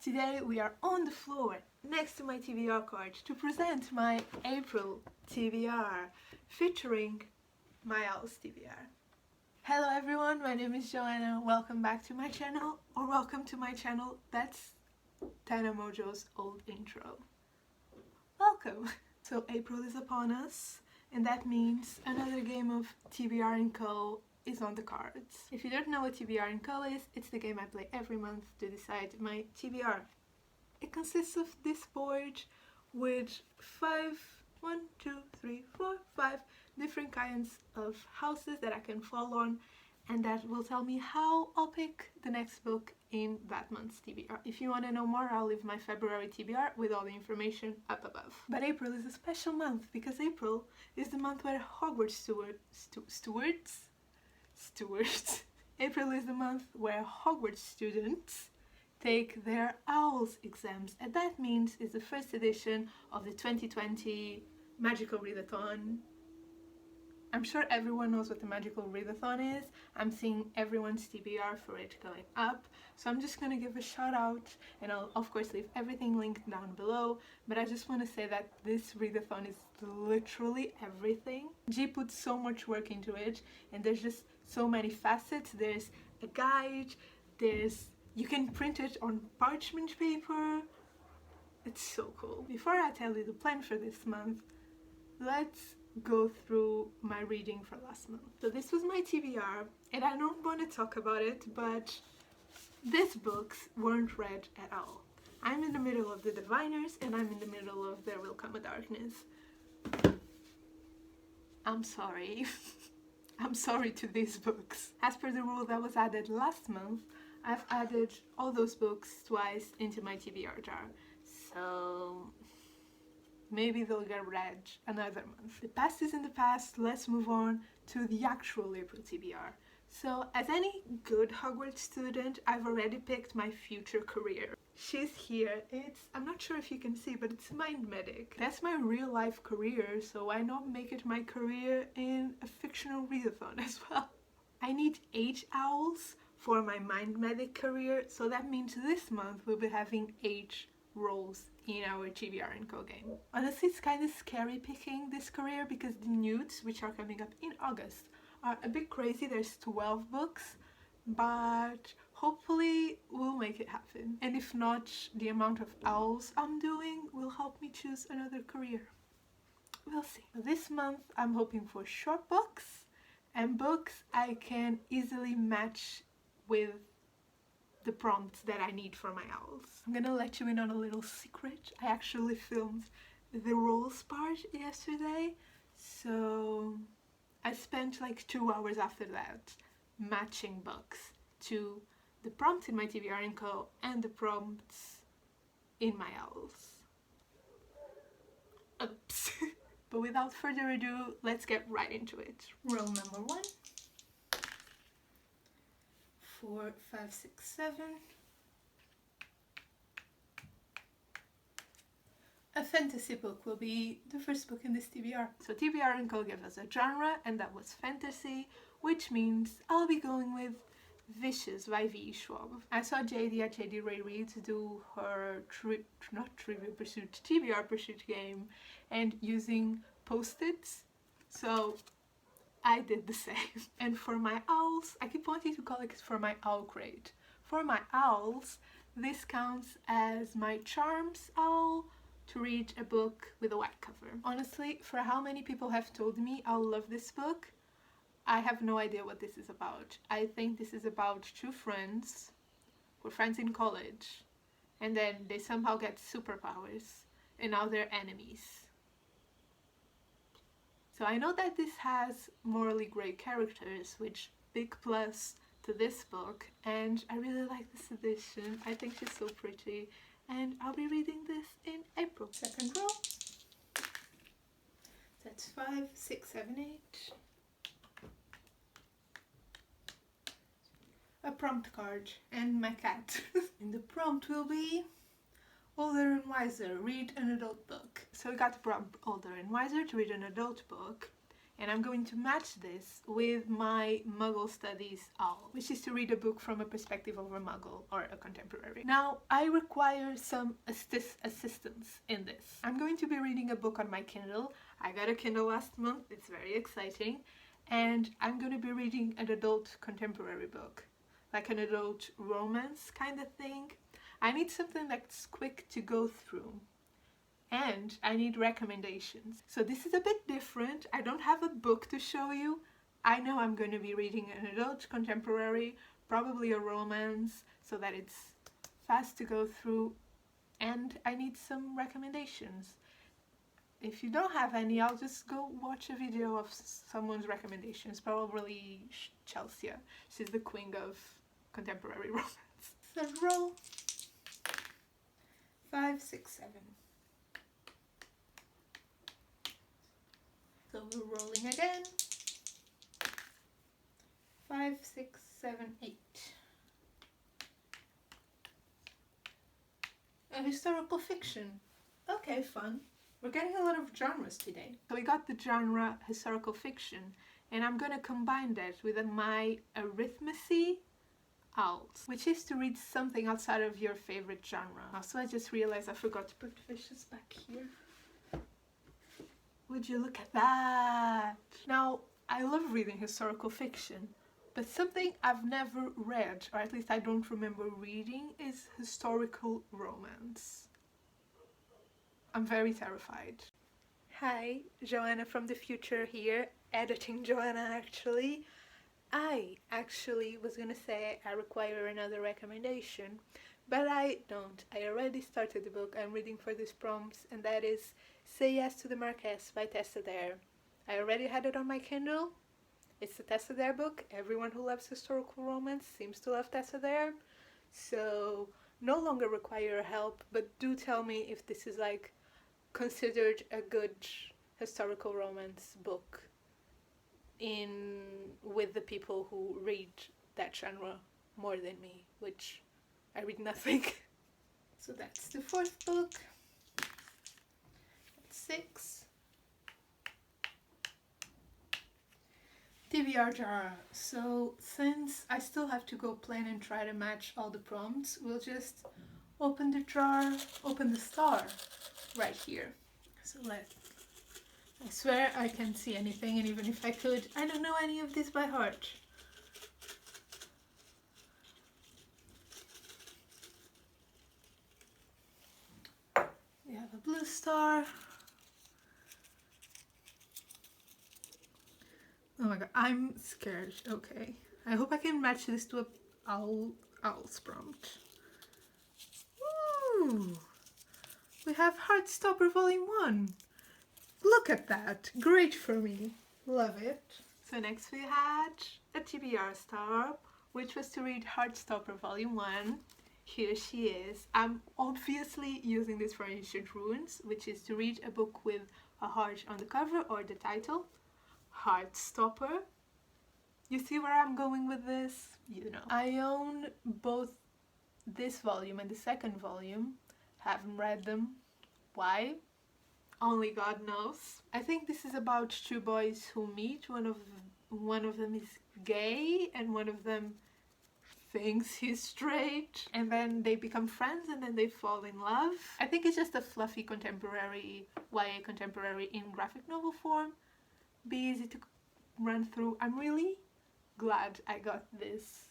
Today we are on the floor next to my TBR card to present my April TBR featuring my owl's TBR. Hello everyone, my name is Joanna. Welcome back to my channel, or welcome to my channel. That's Tana Mojo's old intro. Welcome! So April is upon us, and that means another game of TBR & Co. is on the cards. If you don't know what TBR & Co. is, it's the game I play every month to decide my TBR. It consists of this board with 5 different kinds of houses that I can fall on, and that will tell me how I'll pick the next book in that month's TBR. If you want to know more, I'll leave my February TBR with all the information up above. But April is a special month because April is the month where Hogwarts stewards. April is the month where Hogwarts students take their OWLS exams, and that means it's the first edition of the 2020 Magical Readathon. I'm sure everyone knows what the Magical Readathon is. I'm seeing everyone's TBR for it going up, so I'm just gonna give a shout out, and I'll of course leave everything linked down below, but I just want to say that this readathon is literally everything. G put so much work into it, and there's just so many facets. There's a guide, you can print it on parchment paper. It's so cool. Before I tell you the plan for this month, let's go through my reading for last month. So this was my TBR, and I don't want to talk about it, but these books weren't read at all. I'm in the middle of The Diviners, and I'm in the middle of There Will Come a Darkness. I'm sorry. I'm sorry to these books. As per the rule that was added last month, I've added all those books twice into my TBR jar. So maybe they'll get read another month. The past is in the past, let's move on to the actual April TBR. So as any good Hogwarts student, I've already picked my future career. She's here. I'm not sure if you can see, but it's Mind Medic. That's my real life career, so why not make it my career in a fictional readathon as well? I need 8 owls for my Mind Medic career, so that means this month we'll be having 8 roles in our TBR & Co. game. Honestly, it's kind of scary picking this career because the newts, which are coming up in August, are a bit crazy. There's 12 books, but hopefully we'll make it happen. And if not, the amount of owls I'm doing will help me choose another career. We'll see. This month I'm hoping for short books and books I can easily match with the prompts that I need for my owls. I'm gonna let you in on a little secret. I actually filmed the roles part yesterday, so I spent like 2 hours after that matching books to the prompts in my TBR & Co. and the prompts in my owls. Oops. But without further ado, let's get right into it. Rule number 1. 4, 5, 6, 7. A fantasy book will be the first book in this TBR. So TBR & Co. gave us a genre, and that was fantasy, which means I'll be going with Vicious by V. Schwab. I saw JD at JD Ray Reads do her TBR Pursuit game and using post-its, so I did the same. And for my owls, I keep wanting to call it for my owl crate. For my owls, this counts as my charms owl to read a book with a white cover. Honestly, for how many people have told me I'll love this book, I have no idea what this is about. I think this is about 2 friends who are friends in college, and then they somehow get superpowers, and now they're enemies. So I know that this has morally grey characters, which big plus to this book, and I really like this edition. I think she's so pretty, and I'll be reading this in April. Second row. That's 5, 6, 7, 8. A prompt card and my cat. And the prompt will be Older and Wiser, read an adult book. So we got the prompt Older and Wiser to read an adult book, And I'm going to match this with my Muggle Studies OWL, which is to read a book from a perspective of a Muggle or a contemporary. Now, I require some assistance in this. I'm going to be reading a book on my Kindle. I got a Kindle last month, it's very exciting. And I'm going to be reading an adult contemporary book, like an adult romance kind of thing. I need something that's quick to go through. And I need recommendations. So this is a bit different. I don't have a book to show you. I know I'm going to be reading an adult contemporary, probably a romance, so that it's fast to go through, and I need some recommendations. If you don't have any, I'll just go watch a video of someone's recommendations, probably Chelsea. She's the queen of contemporary romance. Third roll. 5, 6, 7. So we're rolling again. 5, 6, 7, 8. A historical fiction. Okay, fun. We're getting a lot of genres today. So we got the genre historical fiction, and I'm gonna combine that with my arithmetic OWLs, which is to read something outside of your favorite genre. Also, I just realized I forgot to put fishes back here. Would you look at that? Now, I love reading historical fiction, but something I've never read, or at least I don't remember reading, is historical romance. I'm very terrified. Hi, Joanna from the future here, editing Joanna actually. I actually was gonna say I require another recommendation, but I don't. I already started the book I'm reading for these prompts, and that is Say Yes to the Marquess by Tessa Dare. I already had it on my Kindle. It's a Tessa Dare book. Everyone who loves historical romance seems to love Tessa Dare. So no longer require help, but do tell me if this is like considered a good historical romance book with the people who read that genre more than me, which I read nothing. So that's the fourth book. That's 6. TBR jar. So since I still have to go plan and try to match all the prompts, we'll just open the jar, open the star right here. So I swear I can't see anything, and even if I could, I don't know any of this by heart. We have a blue star. Oh my god, I'm scared. Okay. I hope I can match this to a owl's prompt. Ooh! We have Heartstopper Volume 1. Look at that. Great for me. Love it. So next we had a TBR star, which was to read Heartstopper Volume 1. Here she is. I'm obviously using this for Ancient Ruins, which is to read a book with a heart on the cover or the title. Heartstopper. You see where I'm going with this? You know. I own both this volume and the second volume. Haven't read them. Why? Only God knows. I think this is about two boys who meet. One of them is gay and one of them thinks he's straight, and then they become friends and then they fall in love. I think it's just a fluffy contemporary, YA contemporary in graphic novel form. Be easy to run through. I'm really glad I got this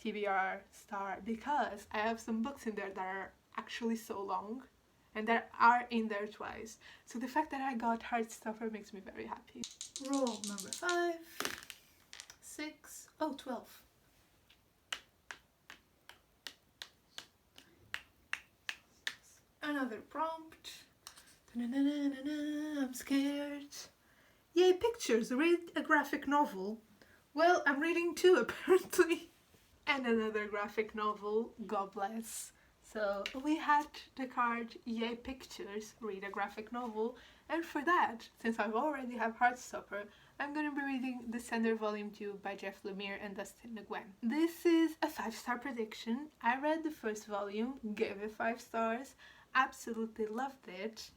TBR star because I have some books in there that are actually so long and that are in there twice. So the fact that I got Heartstopper makes me very happy. Roll number 5, 6, 12. Another prompt. I'm scared. Yay, pictures! Read a graphic novel. Well, I'm reading 2 apparently. And another graphic novel, God bless. So we had the card Yay Pictures, read a graphic novel, and for that, since I already have Heartstopper, I'm going to be reading Descender Volume 2 by Jeff Lemire and Dustin Nguyen. This is a 5-star prediction. I read the first volume, gave it 5 stars, absolutely loved it.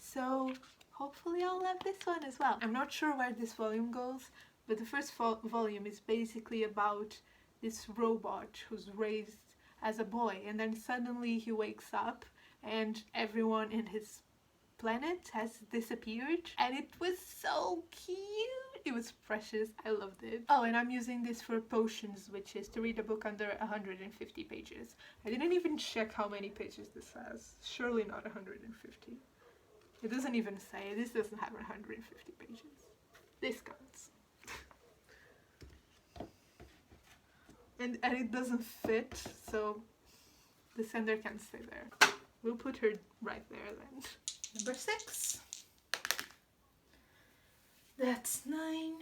So hopefully I'll love this one as well. I'm not sure where this volume goes, but the first volume is basically about this robot who's raised as a boy, and then suddenly he wakes up and everyone in his planet has disappeared, and it was so cute. It was precious. I loved it. Oh, and I'm using this for potions, which is to read a book under 150 pages. I didn't even check how many pages this has. Surely not 150. It doesn't even say. This doesn't have 150 pages. This counts. and it doesn't fit, so the sender can stay there. We'll put her right there then. Number 6. That's 9.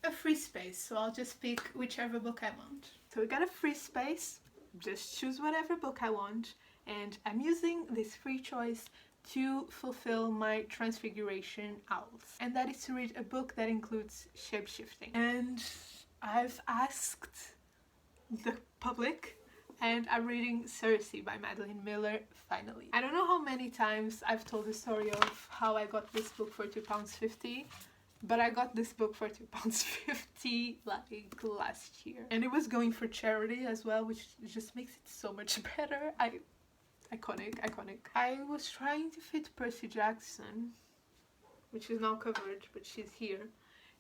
A free space, so I'll just pick whichever book I want. So we got a free space, just choose whatever book I want, and I'm using this free choice to fulfill my Transfiguration owls. And that is to read a book that includes shapeshifting. And I've asked the public, and I'm reading Circe by Madeline Miller, finally. I don't know how many times I've told the story of how I got this book for £2.50, but I got this book for £2.50 like last year. And it was going for charity as well, which just makes it so much better. Iconic. I was trying to fit Percy Jackson, which is now covered, but she's here,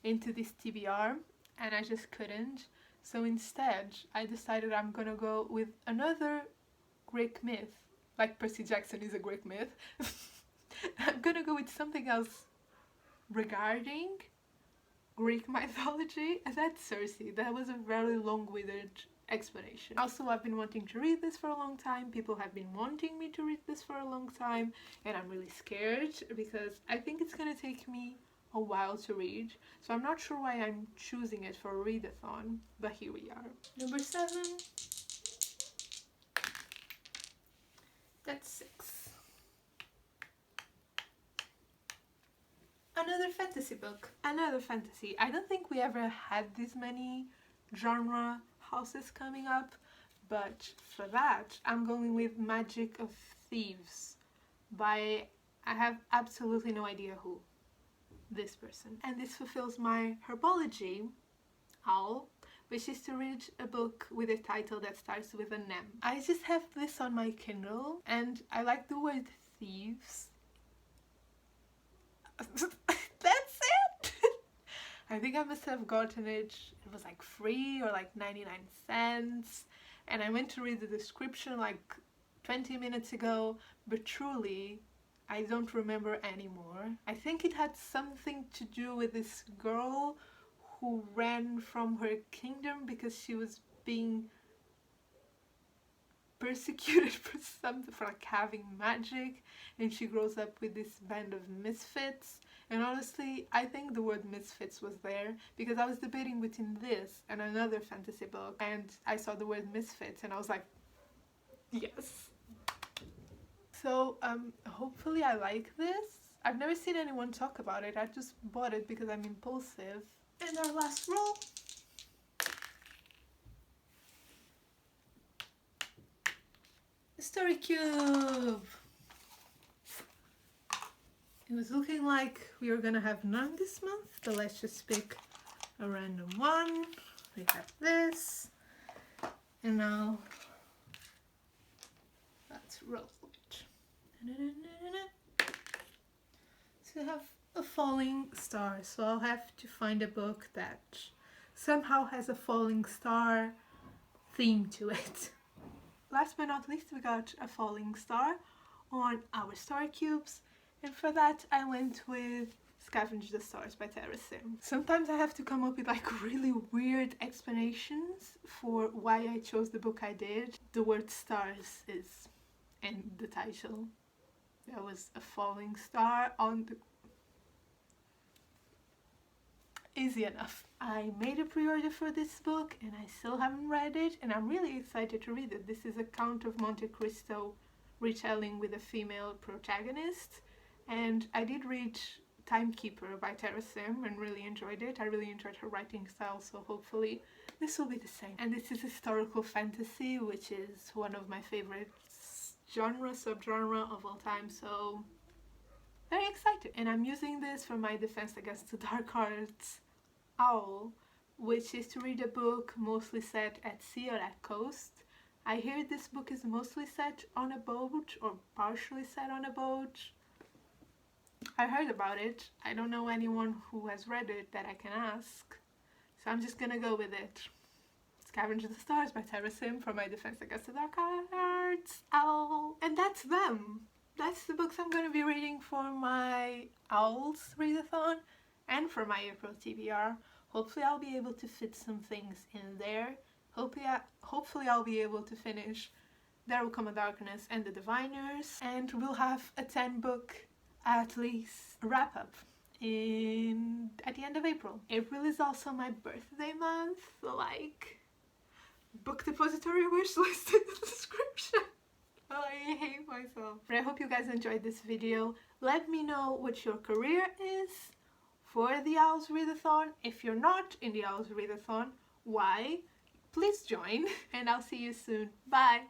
into this TBR, and I just couldn't. So instead, I decided I'm gonna go with another Greek myth, like Percy Jackson is a Greek myth. I'm gonna go with something else regarding Greek mythology, and that's Circe. That was a very long-winded explanation. Also, I've been wanting to read this for a long time. People have been wanting me to read this for a long time, and I'm really scared because I think it's gonna take me a while to read, so I'm not sure why I'm choosing it for a readathon, but here we are. Number 7. That's 6. Another fantasy book. Another fantasy. I don't think we ever had this many genre houses coming up, but for that I'm going with Magic of Thieves by, I have absolutely no idea who. This person. And this fulfills my herbology owl, which is to read a book with a title that starts with an M. I just have this on my Kindle, and I like the word thieves. That's it! I think I must have gotten it, it was like free or like 99 cents, and I went to read the description like 20 minutes ago, but truly I don't remember anymore. I think it had something to do with this girl who ran from her kingdom because she was being persecuted for something, for like having magic, and she grows up with this band of misfits. And honestly, I think the word misfits was there because I was debating between this and another fantasy book, and I saw the word misfits and I was like, yes. So hopefully I like this. I've never seen anyone talk about it. I just bought it because I'm impulsive. And our last roll. Story Cube. It was looking like we were gonna have none this month, but let's just pick a random one. We have this, and now let's roll it. So I have a falling star, so I'll have to find a book that somehow has a falling star theme to it. Last but not least, we got a falling star on our star cubes, and for that I went with Scavenge the Stars by Tara Sim. Sometimes I have to come up with like really weird explanations for why I chose the book I did. The word stars is in the title. There was a falling star on the... Easy enough. I made a pre-order for this book and I still haven't read it, and I'm really excited to read it. This is a Count of Monte Cristo retelling with a female protagonist, and I did read Timekeeper by Tara Sim and really enjoyed it. I really enjoyed her writing style, so hopefully this will be the same. And this is historical fantasy, which is one of my favorite genre, subgenre of all time, so very excited. And I'm using this for my Defense Against the Dark Arts OWL, which is to read a book mostly set at sea or at coast. I hear this book is mostly set on a boat or partially set on a boat. I heard about it. I don't know anyone who has read it that I can ask, so I'm just gonna go with it. Scavenge the Stars by Tara Sim for my Defense Against the Dark Arts OWL. And that's them. That's the books I'm gonna be reading for my OWL's readathon and for my April TBR. Hopefully I'll be able to fit some things in there. Hopefully I'll be able to finish There Will Come a Darkness and The Diviners, and we'll have a 10-book at least wrap-up at the end of April. April is also my birthday month, like book depository wish list in the description. Oh, I hate myself. But I hope you guys enjoyed this video. Let me know what your career is for the OWL's readathon. If you're not in the OWL's readathon, why? Please join, and I'll see you soon. Bye!